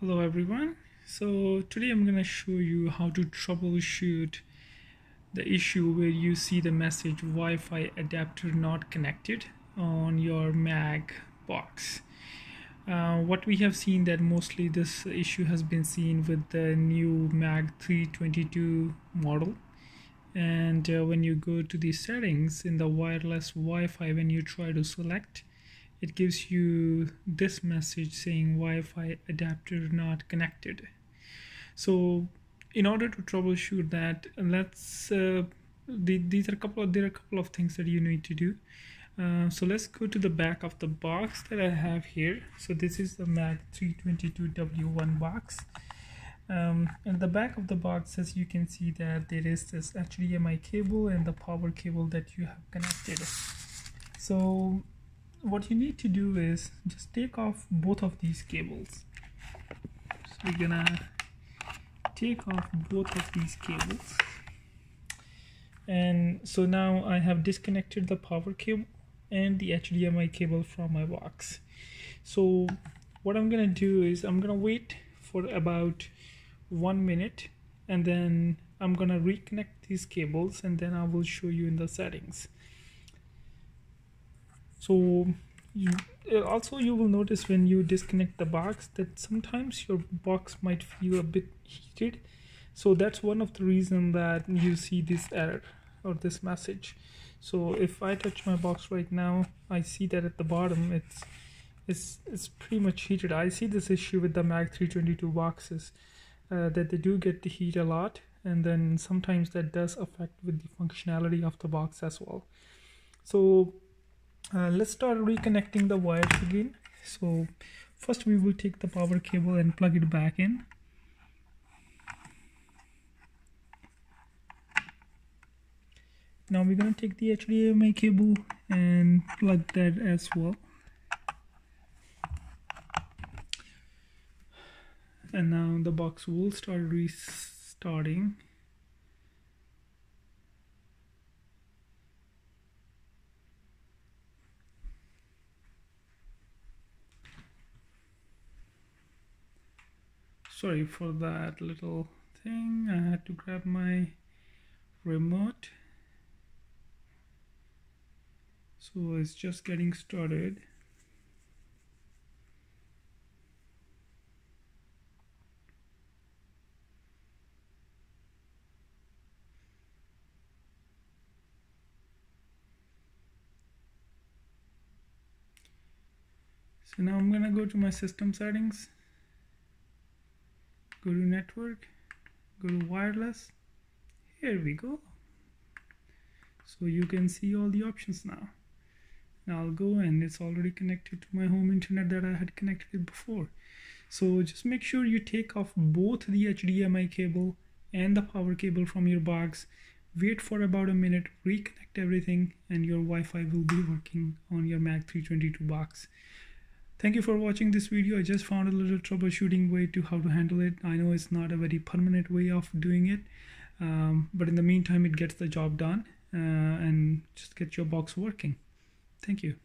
Hello everyone. So today I'm going to show you how to troubleshoot the issue where you see the message Wi-Fi adapter not connected on your Mac box. What we have seen that mostly this issue has been seen with the new Mac 322 model. And when you go to the settings in the wireless Wi-Fi, when you try to select, it gives you this message saying Wi-Fi adapter not connected. So in order to troubleshoot that, there are a couple of things that you need to do. So let's go to the back of the box that I have here. So this is the Mac 322W1 box. In the back of the box, as you can see, that there is this HDMI cable and the power cable that you have connected. So what you need to do is just take off both of these cables. So we're gonna take off both of these cables, and so now I have disconnected the power cable and the HDMI cable from my box. So what I'm gonna do is I'm gonna wait for about 1 minute, and then I'm gonna reconnect these cables, and then I will show you in the settings. So you will notice when you disconnect the box that sometimes your box might feel a bit heated. So that's one of the reasons that you see this error or this message. So if I touch my box right now, I see that at the bottom it's pretty much heated. I see this issue with the Mac 322 boxes, that they do get the heat a lot, and then sometimes that does affect with the functionality of the box as well. So let's start reconnecting the wires again. So first we will take the power cable and plug it back in. Now we're going to take the HDMI cable and plug that as well. And now the box will start restarting. Sorry for that little thing. I had to grab my remote. So it's just getting started. So now I'm gonna go to my system settings, go to network, go to wireless. Here we go. So you can see all the options now. Now I'll go, and it's already connected to my home internet that I had connected before. So just make sure you take off both the HDMI cable and the power cable from your box. Wait for about a minute, reconnect everything, and your Wi-Fi will be working on your Mac 322 box. Thank you for watching this video. I just found a little troubleshooting way to how to handle it. I know it's not a very permanent way of doing it, but in the meantime it gets the job done, and just get your box working. Thank you.